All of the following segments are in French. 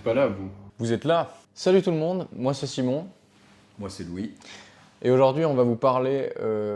n'êtes pas là, vous. Vous êtes là? Salut tout le monde, moi c'est Simon. Moi, c'est Louis. Et aujourd'hui on va vous parler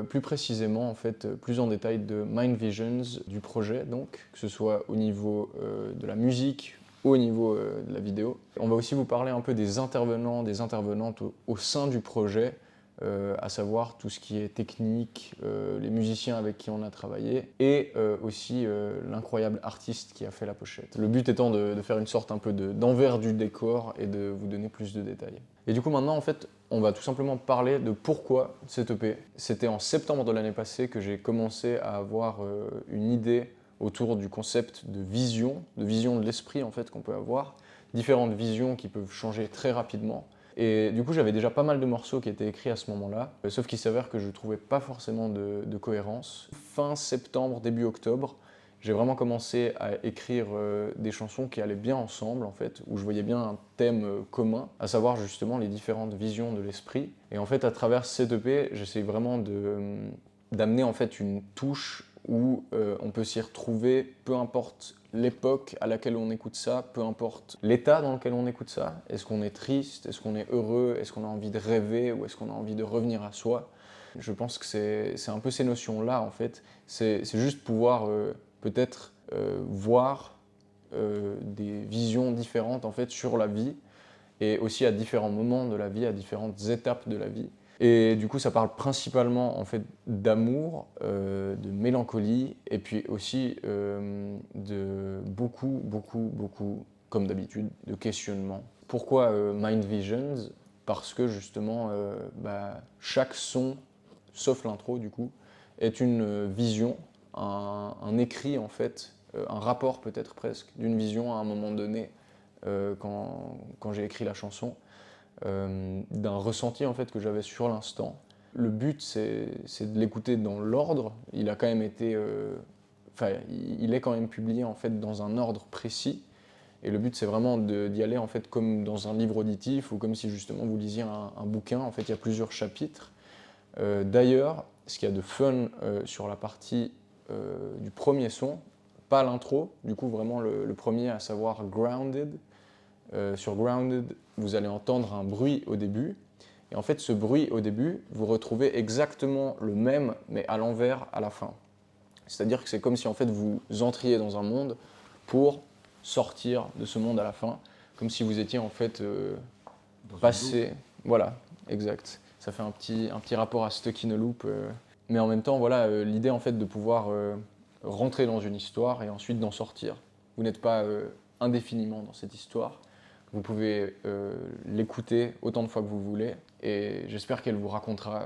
plus précisément, en fait, plus en détail de Mind Visions, du projet donc, que ce soit au niveau de la musique ou au niveau de la vidéo. On va aussi vous parler un peu des intervenants, des intervenantes au sein du projet, à savoir tout ce qui est technique, les musiciens avec qui on a travaillé, et aussi l'incroyable artiste qui a fait la pochette. Le but étant de faire une sorte un peu d'envers du décor et de vous donner plus de détails. Et du coup maintenant en fait, on va tout simplement parler de pourquoi cette EP. C'était en septembre de l'année passée que j'ai commencé à avoir une idée autour du concept de vision de l'esprit en fait qu'on peut avoir, différentes visions qui peuvent changer très rapidement. Et du coup, j'avais déjà pas mal de morceaux qui étaient écrits à ce moment-là, sauf qu'il s'avère que je trouvais pas forcément de cohérence. Fin septembre, début octobre, j'ai vraiment commencé à écrire des chansons qui allaient bien ensemble, en fait, où je voyais bien un thème commun, à savoir justement les différentes visions de l'esprit. Et en fait, à travers cette EP, j'essaie vraiment d'amener en fait une touche où on peut s'y retrouver, peu importe l'époque à laquelle on écoute ça, peu importe l'état dans lequel on écoute ça. Est-ce qu'on est triste? Est-ce qu'on est heureux? Est-ce qu'on a envie de rêver? Ou est-ce qu'on a envie de revenir à soi? Je pense que c'est un peu ces notions-là, en fait. C'est juste pouvoir peut-être voir des visions différentes, en fait, sur la vie, et aussi à différents moments de la vie, à différentes étapes de la vie. Et du coup, ça parle principalement en fait d'amour, de mélancolie, et puis aussi de beaucoup, comme d'habitude, de questionnement. Pourquoi Mind Visions? Parce que justement, chaque son, sauf l'intro du coup, est une vision, un écrit en fait, un rapport peut-être presque, d'une vision à un moment donné, quand j'ai écrit la chanson. D'un ressenti en fait que j'avais sur l'instant. Le but c'est de l'écouter dans l'ordre. Il a quand même été, il est quand même publié en fait dans un ordre précis. Et le but c'est vraiment d'y aller en fait comme dans un livre auditif ou comme si justement vous lisiez un bouquin. En fait, il y a plusieurs chapitres. D'ailleurs, ce qu'il y a de fun sur la partie du premier son, pas l'intro, du coup vraiment le premier, à savoir Grounded. Sur Grounded, vous allez entendre un bruit au début. Et en fait, ce bruit au début, vous retrouvez exactement le même, mais à l'envers à la fin. C'est-à-dire que c'est comme si en fait vous entriez dans un monde pour sortir de ce monde à la fin, comme si vous étiez en fait passé. Voilà, exact. Ça fait un petit rapport à Stuck in a Loop. Mais en même temps, voilà, l'idée en fait de pouvoir rentrer dans une histoire et ensuite d'en sortir. Vous n'êtes pas indéfiniment dans cette histoire. Vous pouvez l'écouter autant de fois que vous voulez, et j'espère qu'elle vous racontera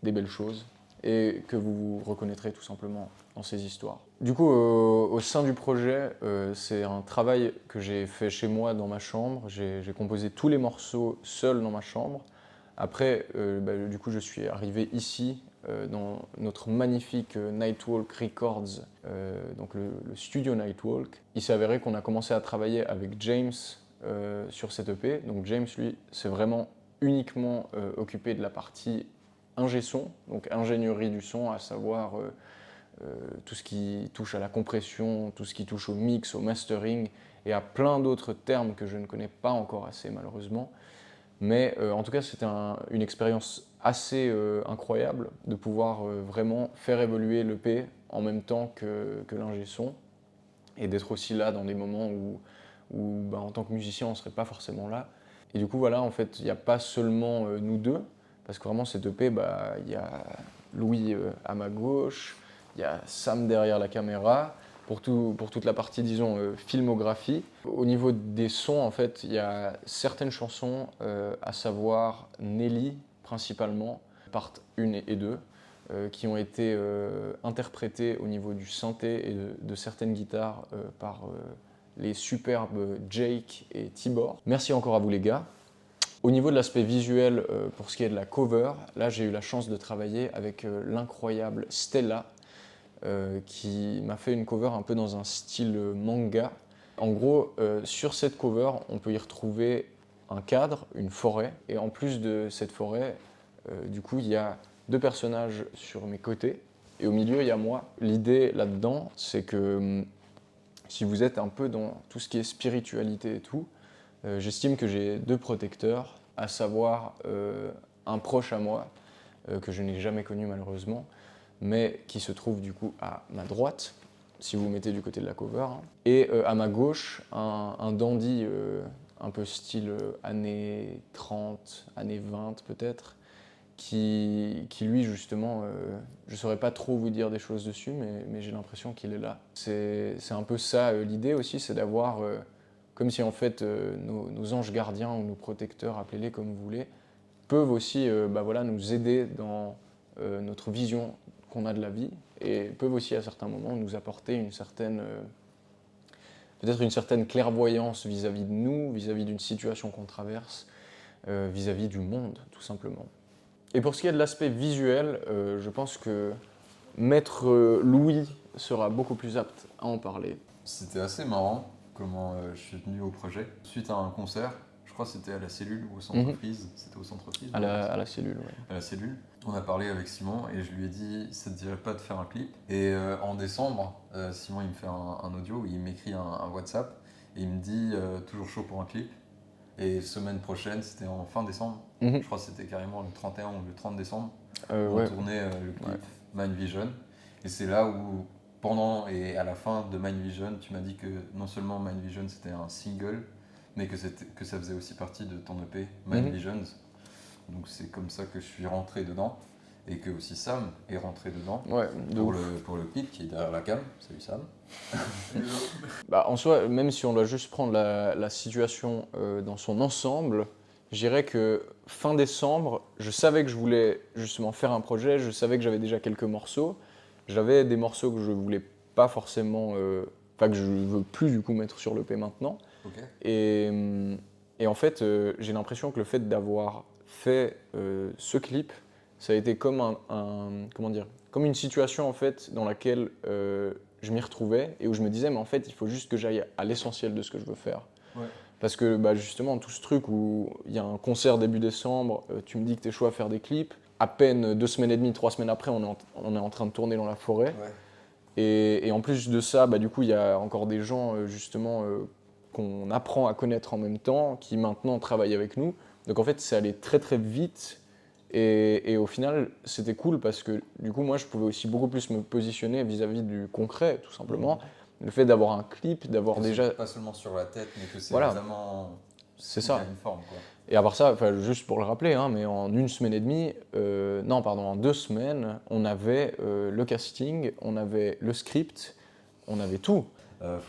des belles choses et que vous vous reconnaîtrez tout simplement dans ces histoires. Du coup, au sein du projet, c'est un travail que j'ai fait chez moi dans ma chambre. J'ai composé tous les morceaux seul dans ma chambre. Après, du coup, je suis arrivé ici, dans notre magnifique Nightwalk Records, donc le studio Nightwalk. Il s'est avéré qu'on a commencé à travailler avec James sur cette EP. Donc James, lui, s'est vraiment uniquement occupé de la partie ingé son, donc ingénierie du son, à savoir tout ce qui touche à la compression, tout ce qui touche au mix, au mastering, et à plein d'autres termes que je ne connais pas encore assez malheureusement. Mais en tout cas, c'était une expérience assez incroyable de pouvoir vraiment faire évoluer l'EP en même temps que l'ingé son, et d'être aussi là dans des moments où en tant que musicien, on ne serait pas forcément là. Et du coup, voilà, en fait, il n'y a pas seulement nous deux, parce que vraiment, cette EP, il y a Louis à ma gauche, il y a Sam derrière la caméra, pour toute la partie, disons, filmographie. Au niveau des sons, en fait, il y a certaines chansons, à savoir Nelly, principalement, part 1 et 2, qui ont été interprétées au niveau du synthé et de certaines guitares par les superbes Jake et Tibor. Merci encore à vous les gars. Au niveau de l'aspect visuel, pour ce qui est de la cover, là j'ai eu la chance de travailler avec l'incroyable Stella, qui m'a fait une cover un peu dans un style manga. En gros, sur cette cover, on peut y retrouver un cadre, une forêt, et en plus de cette forêt, du coup, il y a deux personnages sur mes côtés, et au milieu, il y a moi. L'idée là-dedans, c'est que si vous êtes un peu dans tout ce qui est spiritualité et tout, j'estime que j'ai 2 protecteurs, à savoir un proche à moi, que je n'ai jamais connu malheureusement, mais qui se trouve du coup à ma droite, si vous mettez du côté de la cover, hein. Et à ma gauche, un dandy un peu style années 30, années 20 peut-être, qui lui justement, je saurais pas trop vous dire des choses dessus, mais j'ai l'impression qu'il est là. C'est un peu ça l'idée aussi, c'est d'avoir, comme si en fait nos anges gardiens ou nos protecteurs, appelez-les comme vous voulez, peuvent aussi voilà, nous aider dans notre vision qu'on a de la vie et peuvent aussi à certains moments nous apporter une certaine, peut-être une certaine clairvoyance vis-à-vis de nous, vis-à-vis d'une situation qu'on traverse, vis-à-vis du monde tout simplement. Et pour ce qui est de l'aspect visuel, je pense que Maître Louis sera beaucoup plus apte à en parler. C'était assez marrant comment je suis venu au projet. Suite à un concert, je crois que c'était à la cellule ou au centre Freeze. C'était au centre Freeze. À la cellule, oui. À la cellule. On a parlé avec Simon et je lui ai dit ça te dirait pas de faire un clip. Et en décembre, Simon il me fait un audio où il m'écrit un WhatsApp et il me dit toujours chaud pour un clip. Et semaine prochaine, c'était en fin décembre, je crois que c'était carrément le 31 ou le 30 décembre, on tournait le clip Mind Vision. Et c'est là où, pendant et à la fin de Mind Vision, tu m'as dit que non seulement Mind Vision c'était un single, mais que ça faisait aussi partie de ton EP Mind Visions. Donc c'est comme ça que je suis rentré dedans. Et que aussi Sam est rentré dedans pour le clip qui est derrière la cam. Salut Sam. Bah, en soi, même si on doit juste prendre la situation dans son ensemble, je dirais que fin décembre, je savais que je voulais justement faire un projet, je savais que j'avais déjà quelques morceaux. J'avais des morceaux que je voulais pas forcément, enfin que je veux plus du coup mettre sur l'EP maintenant. Okay. Et en fait, j'ai l'impression que le fait d'avoir fait ce clip, ça a été comme comment dire, comme une situation en fait dans laquelle je m'y retrouvais et où je me disais mais en fait il faut juste que j'aille à l'essentiel de ce que je veux faire. Ouais. Parce que bah, justement tout ce truc où il y a un concert début décembre, tu me dis que tu es chaud à faire des clips, à peine 2 semaines et demie, 3 semaines après on est en train de tourner dans la forêt. Ouais. Et en plus de ça, bah, du coup il y a encore des gens justement qu'on apprend à connaître en même temps, qui maintenant travaillent avec nous. Donc en fait c'est allé très très vite. Et au final, c'était cool parce que du coup, moi, je pouvais aussi beaucoup plus me positionner vis-à-vis du concret, tout simplement. Le fait d'avoir un clip, d'avoir déjà... Pas seulement sur la tête, mais que c'est voilà. Vraiment... C'est ça. Une forme, quoi. Et à part ça, juste pour le rappeler, hein, mais en 1 semaine et demie, en 2 semaines, on avait le casting, on avait le script, on avait tout.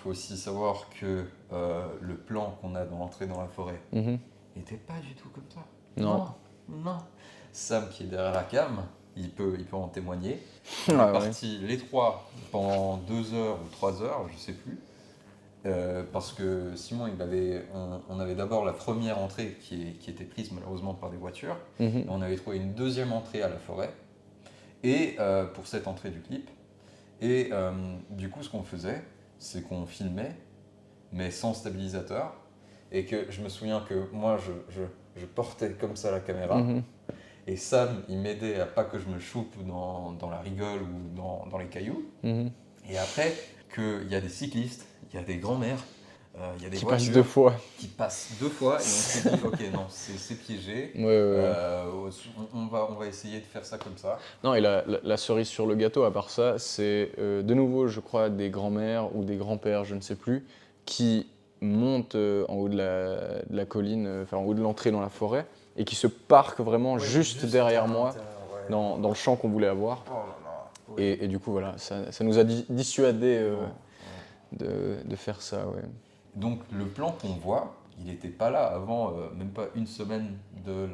Faut aussi savoir que le plan qu'on a dans l'entrée dans la forêt n'était pas du tout comme ça. Non. Sam qui est derrière la cam, il peut en témoigner. On est partis les trois pendant 2 heures ou 3 heures, je sais plus. Parce que Simon, on avait d'abord la première entrée qui était prise malheureusement par des voitures. Et on avait trouvé une deuxième entrée à la forêt. Et pour cette entrée du clip. Et du coup, ce qu'on faisait, c'est qu'on filmait, mais sans stabilisateur. Et que je me souviens que moi, je portais comme ça la caméra. Et Sam, il m'aidait à pas que je me choupe dans la rigole ou dans les cailloux. Et après, qu'il y a des cyclistes, il y a des grands-mères, il y a des qui voitures passent 2 fois. Qui passent 2 fois. Et on s'est dit, ok, non, c'est piégé. On va essayer de faire ça comme ça. Non, et la cerise sur le gâteau, à part ça, c'est de nouveau, je crois, des grands-mères ou des grands-pères, je ne sais plus, qui montent en haut de la colline, enfin en haut de l'entrée dans la forêt, et qui se parquent vraiment juste derrière moi, dans le champ qu'on voulait avoir. Oh là là. Et du coup, voilà, ça nous a dissuadé de faire ça. Ouais. Donc le plan qu'on voit, il n'était pas là avant même pas 1 semaine de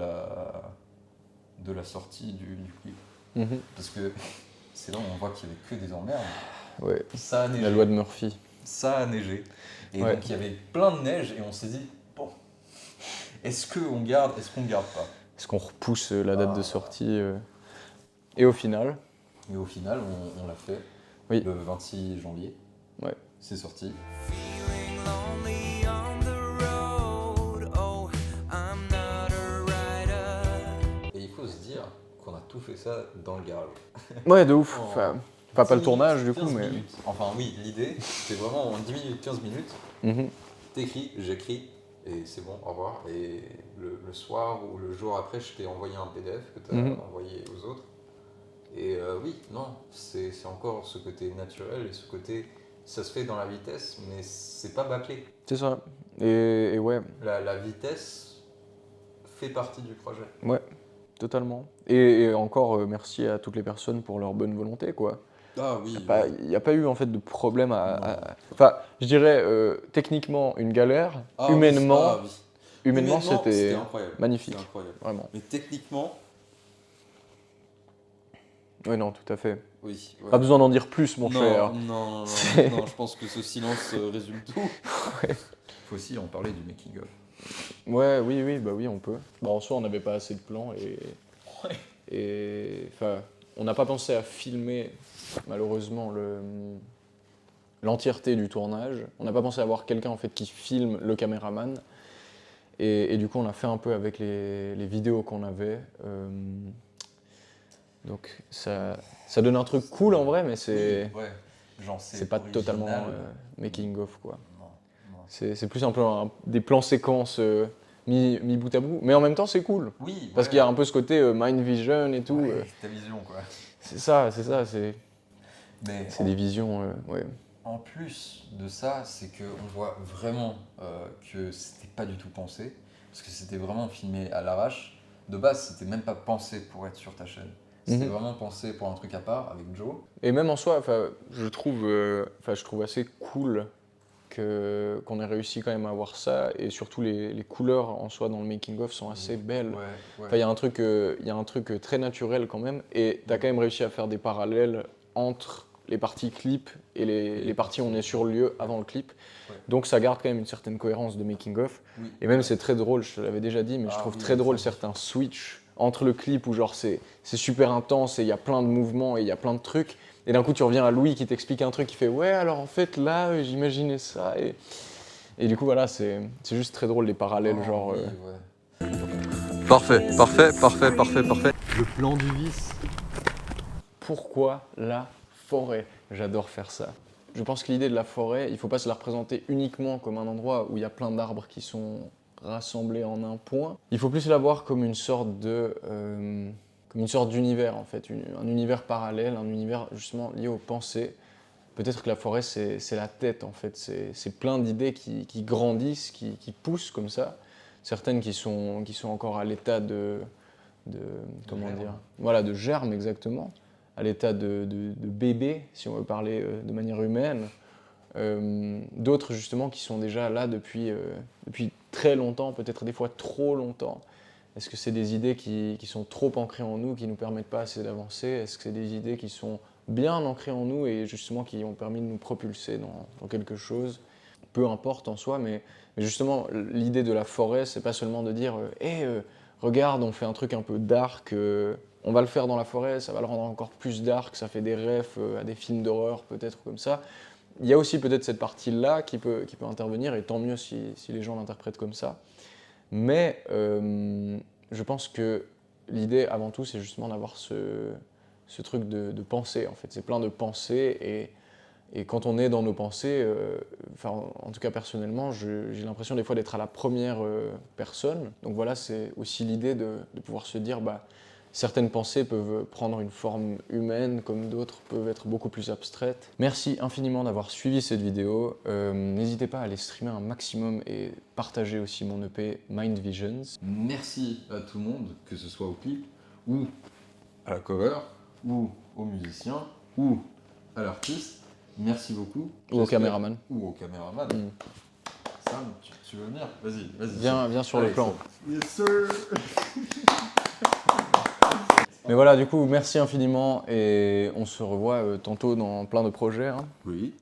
la sortie du clip. Parce que c'est là où on voit qu'il n'y avait que des emmerdes. Ouais. Ça a neigé. La loi de Murphy. Ça a neigé. Et donc il y avait plein de neige et on s'est dit, bon, est-ce qu'on garde, est-ce qu'on garde pas? Est-ce qu'on repousse la date de sortie Et au final on l'a fait le 26 janvier. Ouais. C'est sorti. Et il faut se dire qu'on a tout fait ça dans le garage. Ouais, de ouf. Enfin, Enfin, pas le tournage du coup, mais. Minutes. Enfin, oui, l'idée, c'est vraiment en 10 minutes, 15 minutes. T'écris, j'écris, et c'est bon, au revoir. Et le soir ou le jour après, je t'ai envoyé un PDF que tu as envoyé aux autres. Et oui, non, c'est encore ce côté naturel et ce côté. Ça se fait dans la vitesse, mais c'est pas bâclé. C'est ça. Et ouais. La vitesse fait partie du projet. Ouais, totalement. Et encore, merci à toutes les personnes pour leur bonne volonté, quoi. Ah oui. Il n'y a pas eu en fait de problème Enfin, je dirais techniquement une galère. Humainement, humainement c'était incroyable. Magnifique. C'était incroyable. Vraiment. Mais techniquement. Oui, non, tout à fait. Oui. Ouais. Pas besoin d'en dire plus, mon cher. Non, je pense que ce silence résume tout. Ouais. Faut aussi en parler du making-of. Ouais, oui, on peut. Bah, en soi, on n'avait pas assez de plans et enfin, on n'a pas pensé à filmer malheureusement l'entièreté du tournage. On n'a pas pensé à avoir quelqu'un en fait qui filme le caméraman. Et du coup, on a fait un peu avec les vidéos qu'on avait. Donc ça donne un truc cool en vrai, mais c'est pas totalement making of quoi. Non. C'est plus simplement des plans séquences mis bout à bout, mais en même temps c'est cool. Oui. Parce qu'il y a un peu ce côté mind vision et tout. Ouais, ta vision quoi. C'est ça. C'est des visions. Ouais. En plus de ça, c'est qu'on voit vraiment que c'était pas du tout pensé, parce que c'était vraiment filmé à l'arrache. De base, c'était même pas pensé pour être sur ta chaîne. C'était vraiment pensé pour un truc à part avec Joe. Et même en soi, je trouve assez cool qu'on ait réussi quand même à avoir ça, et surtout les couleurs en soi dans le making-of sont assez belles. Ouais. Enfin, il y a un truc très naturel quand même, et tu as quand même réussi à faire des parallèles entre les parties clip et les parties où on est sur le lieu avant le clip. Ouais. Donc ça garde quand même une certaine cohérence de making-of. Oui. Et même c'est très drôle, je te l'avais déjà dit, mais je trouve très drôle certains switch entre le clip où genre c'est super intense et il y a plein de mouvements et il y a plein de trucs. Et d'un coup tu reviens à Louis qui t'explique un truc, qui fait ouais alors en fait là j'imaginais ça. Et du coup voilà, c'est juste très drôle les parallèles genre... Oui. Parfait. Le plan du vice. Pourquoi la forêt? J'adore faire ça. Je pense que l'idée de la forêt, il ne faut pas se la représenter uniquement comme un endroit où il y a plein d'arbres qui sont rassemblés en un point. Il faut plus la voir comme une sorte d'univers en fait, un univers parallèle, un univers justement lié aux pensées. Peut-être que la forêt c'est la tête en fait, c'est plein d'idées qui grandissent, qui poussent comme ça. Certaines qui sont encore à l'état de germe exactement, à l'état de bébé, si on veut parler de manière humaine. D'autres justement qui sont déjà là depuis très longtemps, peut-être des fois trop longtemps. Est-ce que c'est des idées qui sont trop ancrées en nous, qui ne nous permettent pas assez d'avancer? Est-ce que c'est des idées qui sont bien ancrées en nous et justement qui ont permis de nous propulser dans quelque chose? Peu importe en soi, mais justement l'idée de la forêt, c'est pas seulement de dire regarde, on fait un truc un peu dark, on va le faire dans la forêt, ça va le rendre encore plus dark, ça fait des refs à des films d'horreur peut-être comme ça. Il y a aussi peut-être cette partie-là qui peut intervenir, et tant mieux si les gens l'interprètent comme ça. Mais je pense que l'idée avant tout, c'est justement d'avoir ce truc de pensée en fait. C'est plein de pensées, et quand on est dans nos pensées, en tout cas personnellement, j'ai l'impression des fois d'être à la première personne. Donc voilà, c'est aussi l'idée de pouvoir se dire, certaines pensées peuvent prendre une forme humaine, comme d'autres peuvent être beaucoup plus abstraites. Merci infiniment d'avoir suivi cette vidéo. N'hésitez pas à aller streamer un maximum et partager aussi mon EP Mind Visions. Merci à tout le monde, que ce soit au clip, ou à la cover, ou aux musiciens, ou à l'artiste. Merci beaucoup. Ou au caméraman. Sam, tu veux venir? Vas-y. Viens sur le plan. Yes, sir. Mais voilà, du coup, merci infiniment, et on se revoit tantôt dans plein de projets. Oui.